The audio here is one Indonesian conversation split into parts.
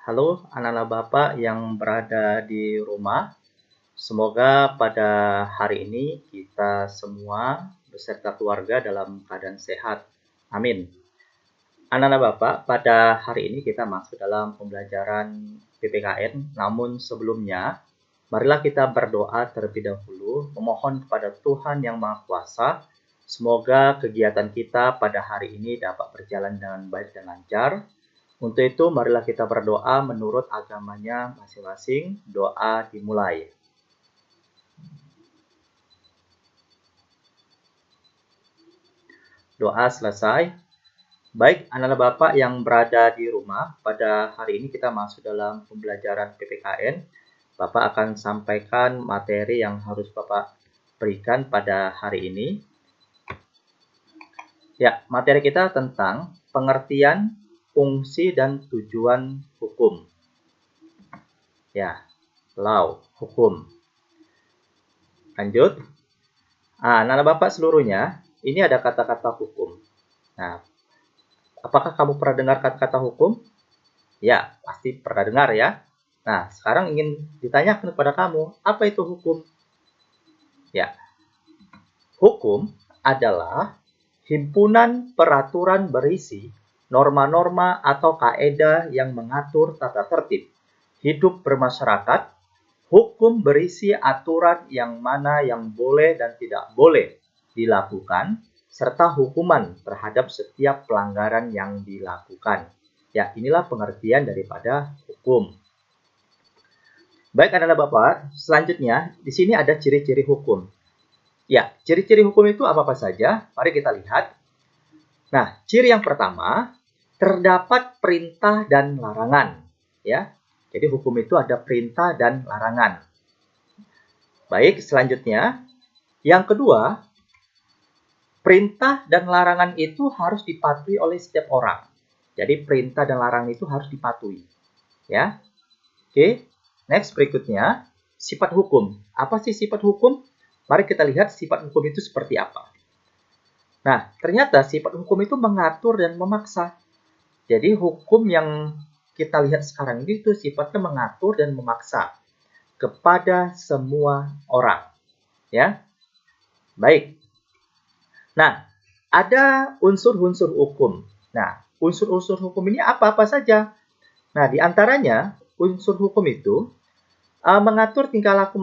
Halo anak-anak Bapak yang berada di rumah. Semoga pada hari ini kita semua beserta keluarga dalam keadaan sehat. Amin. Anak-anak Bapak, pada hari ini kita masuk dalam pembelajaran PPKN. Namun sebelumnya, marilah kita berdoa terlebih dahulu, memohon kepada Tuhan Yang Maha Kuasa. Semoga kegiatan kita pada hari ini dapat berjalan dengan baik dan lancar. Untuk itu, marilah kita berdoa menurut agamanya masing-masing. Doa dimulai. Doa selesai. Baik, anak-anak Bapak yang berada di rumah, pada hari ini kita masuk dalam pembelajaran PPKN. Bapak akan sampaikan materi yang harus Bapak berikan pada hari ini. Ya, materi kita tentang pengertian, fungsi, dan tujuan hukum. Ya, law, hukum. Lanjut. Anak-anak Bapak seluruhnya, ini ada kata-kata hukum. Nah, apakah kamu pernah dengar kata-kata hukum? Ya, pasti pernah dengar ya. Nah, sekarang ingin ditanyakan kepada kamu, apa itu hukum? Ya, hukum adalah himpunan peraturan berisi norma-norma atau kaedah yang mengatur tata tertib hidup bermasyarakat. Hukum berisi aturan yang mana yang boleh dan tidak boleh dilakukan, serta hukuman terhadap setiap pelanggaran yang dilakukan. Ya, inilah pengertian daripada hukum. Baik anak-anak Bapak, selanjutnya di sini ada ciri-ciri hukum. Ya, ciri-ciri hukum itu apa-apa saja? Mari kita lihat. Nah, ciri yang pertama, terdapat perintah dan larangan. Ya, jadi hukum itu ada perintah dan larangan. Baik, selanjutnya. Yang kedua, perintah dan larangan itu harus dipatuhi oleh setiap orang. Jadi perintah dan larangan itu harus dipatuhi. Ya. Oke, next berikutnya, sifat hukum. Apa sih sifat hukum? Mari kita lihat sifat hukum itu seperti apa. Nah, ternyata sifat hukum itu mengatur dan memaksa. Jadi hukum yang kita lihat sekarang ini itu sifatnya mengatur dan memaksa kepada semua orang. Ya. Baik. Nah, ada unsur-unsur hukum. Nah, unsur-unsur hukum ini apa-apa saja? Nah, di antaranya unsur hukum itu mengatur tingkah laku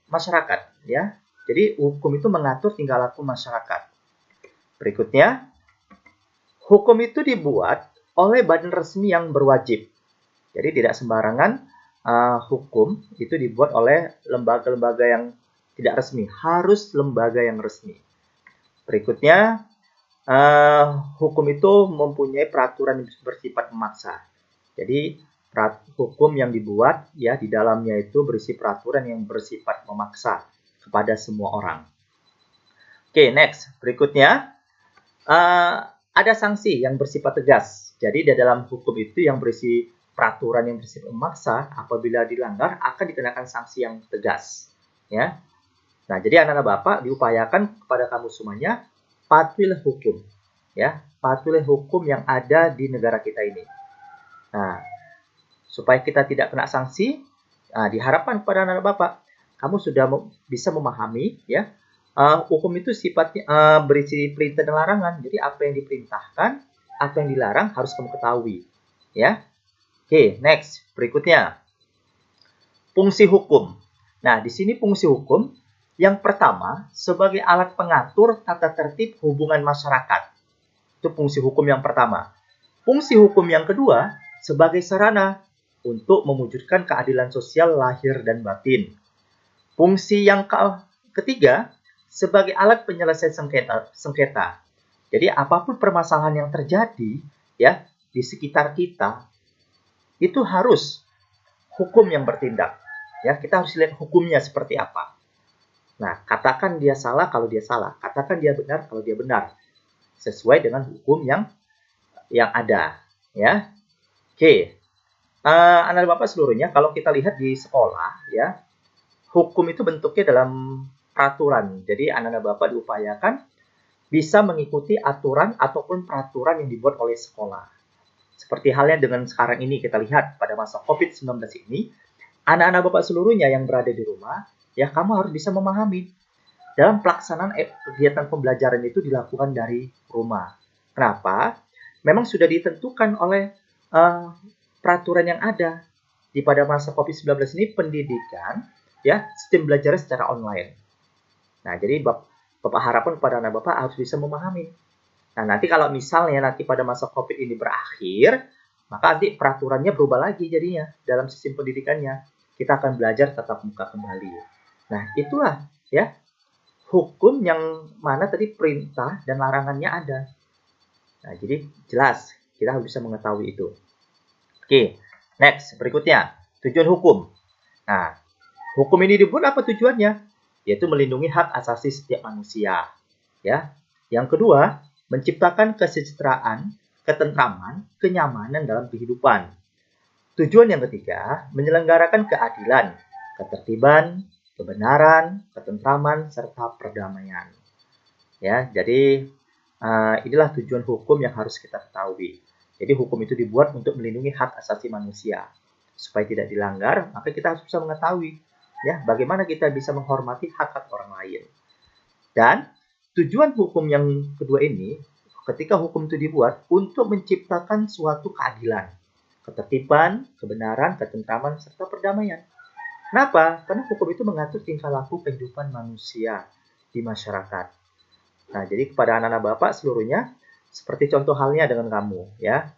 masyarakat. Ya. Jadi hukum itu mengatur tingkah laku masyarakat. Berikutnya, hukum itu dibuat oleh badan resmi yang berwajib. Jadi tidak sembarangan hukum itu dibuat oleh lembaga-lembaga yang tidak resmi. Harus lembaga yang resmi. Berikutnya, hukum itu mempunyai peraturan yang bersifat memaksa. Jadi hukum yang dibuat ya di dalamnya itu berisi peraturan yang bersifat memaksa kepada semua orang. Oke, next. Berikutnya, ada sanksi yang bersifat tegas. Jadi di dalam hukum itu yang berisi peraturan yang bersifat memaksa, apabila dilanggar akan dikenakan sanksi yang tegas. Ya. Nah, jadi anak-anak Bapak diupayakan kepada kamu semuanya patuhilah hukum. Ya, patuhilah hukum yang ada di negara kita ini. Nah, supaya kita tidak kena sanksi, diharapkan kepada anak-anak Bapak, kamu sudah bisa memahami ya. Hukum itu sifatnya berisi perintah dan larangan. Jadi apa yang diperintahkan, apa yang dilarang harus kamu ketahui. Ya. Oke, next. Berikutnya. Fungsi hukum. Nah, di sini fungsi hukum yang pertama sebagai alat pengatur tata tertib hubungan masyarakat. Itu fungsi hukum yang pertama. Fungsi hukum yang kedua sebagai sarana untuk mewujudkan keadilan sosial lahir dan batin. Fungsi yang ketiga sebagai alat penyelesaian sengketa. Jadi apapun permasalahan yang terjadi ya di sekitar kita itu harus hukum yang bertindak. Ya, kita harus lihat hukumnya seperti apa. Nah, katakan dia salah kalau dia salah, katakan dia benar kalau dia benar. Sesuai dengan hukum yang ada, ya. Oke. Anak Bapak seluruhnya, kalau kita lihat di sekolah, ya, hukum itu bentuknya dalam peraturan. Jadi anak-anak Bapak diupayakan bisa mengikuti aturan ataupun peraturan yang dibuat oleh sekolah. Seperti halnya dengan sekarang ini kita lihat pada masa COVID-19 ini, anak-anak Bapak seluruhnya yang berada di rumah, ya kamu harus bisa memahami. Dalam pelaksanaan kegiatan pembelajaran itu dilakukan dari rumah. Kenapa? Memang sudah ditentukan oleh peraturan yang ada. Di pada masa COVID-19 ini pendidikan, ya sistem belajarnya secara online. Nah, jadi Bapak harapkan kepada anak Bapak harus bisa memahami. Nah, nanti kalau misalnya nanti pada masa COVID ini berakhir, maka nanti peraturannya berubah lagi jadinya dalam sistem pendidikannya. Kita akan belajar tatap muka kembali. Nah, itulah ya hukum yang mana tadi perintah dan larangannya ada. Nah, jadi jelas kita harus bisa mengetahui itu. Oke, next berikutnya tujuan hukum. Nah, hukum ini dibuat apa tujuannya? Yaitu melindungi hak asasi setiap manusia. Ya. Yang kedua, menciptakan kesejahteraan, ketentraman, kenyamanan dalam kehidupan. Tujuan yang ketiga, menyelenggarakan keadilan, ketertiban, kebenaran, ketentraman, serta perdamaian. Ya, jadi inilah tujuan hukum yang harus kita ketahui. Jadi hukum itu dibuat untuk melindungi hak asasi manusia. Supaya tidak dilanggar, maka kita harus bisa mengetahui ya bagaimana kita bisa menghormati hak-hak orang lain. Dan tujuan hukum yang kedua ini, ketika hukum itu dibuat untuk menciptakan suatu keadilan, ketertiban, kebenaran, ketentraman, serta perdamaian. Kenapa? Karena hukum itu mengatur tingkah laku kehidupan manusia di masyarakat. Nah, jadi kepada anak-anak Bapak seluruhnya, seperti contoh halnya dengan kamu, ya.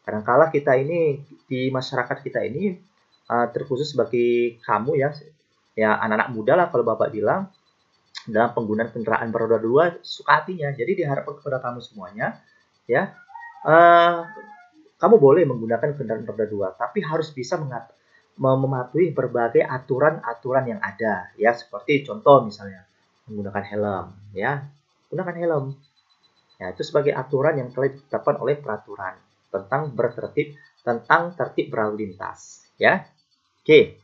Kadangkala kita ini, di masyarakat kita ini, terkhusus bagi kamu ya anak-anak muda lah kalau Bapak bilang, dalam penggunaan kendaraan beroda dua, suka hatinya. Jadi diharapkan kepada kamu semuanya, ya, kamu boleh menggunakan kendaraan beroda dua, tapi harus bisa mematuhi berbagai aturan-aturan yang ada, ya, seperti contoh misalnya, menggunakan helm, ya. Gunakan helm. Ya, itu sebagai aturan yang telah ditetapkan oleh peraturan tentang tertib berlalu lintas, ya. Oke.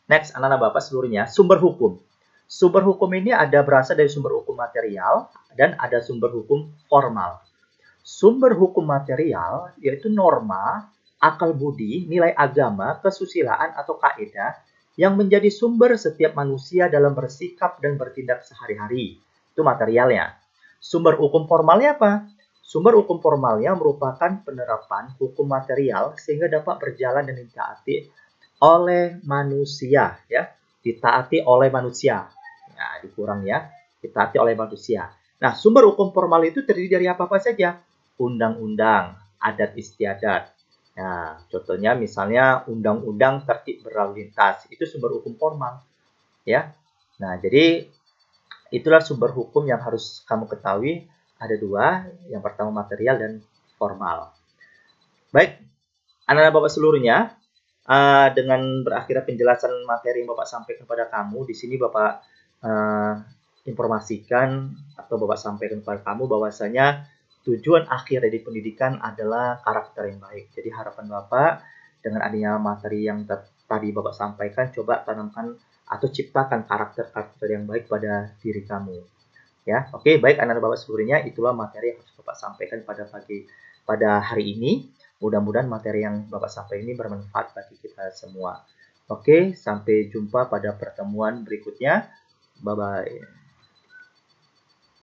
Next, anak-anak Bapak seluruhnya, sumber hukum. Sumber hukum ini ada berasal dari sumber hukum material dan ada sumber hukum formal. Sumber hukum material yaitu norma, akal budi, nilai agama, kesusilaan atau kaidah yang menjadi sumber setiap manusia dalam bersikap dan bertindak sehari-hari. Itu materialnya. Sumber hukum formalnya apa? Sumber hukum formalnya merupakan penerapan hukum material sehingga dapat berjalan dan ditaati oleh manusia, ya, ditaati oleh manusia. Nah, dikurang ya, ditaati oleh manusia. Nah, sumber hukum formal itu terdiri dari apa-apa saja? Undang-undang, adat istiadat. Nah, contohnya misalnya undang-undang tertib berlalu lintas, itu sumber hukum formal, ya. Nah, jadi itulah sumber hukum yang harus kamu ketahui. Ada dua, yang pertama material dan formal. Baik, anak-anak Bapak seluruhnya, dengan berakhirnya penjelasan materi yang Bapak sampaikan kepada kamu, di sini Bapak informasikan atau Bapak sampaikan kepada kamu bahwasanya tujuan akhir dari pendidikan adalah karakter yang baik. Jadi harapan Bapak dengan adanya materi yang tadi Bapak sampaikan, coba tanamkan atau ciptakan karakter-karakter yang baik pada diri kamu. Ya, oke, baik anak-anak Bapak seluruhnya, itulah materi yang harus Bapak sampaikan pada hari ini. Mudah-mudahan materi yang Bapak sampaikan ini bermanfaat bagi kita semua. Oke, sampai jumpa pada pertemuan berikutnya. Bye-bye.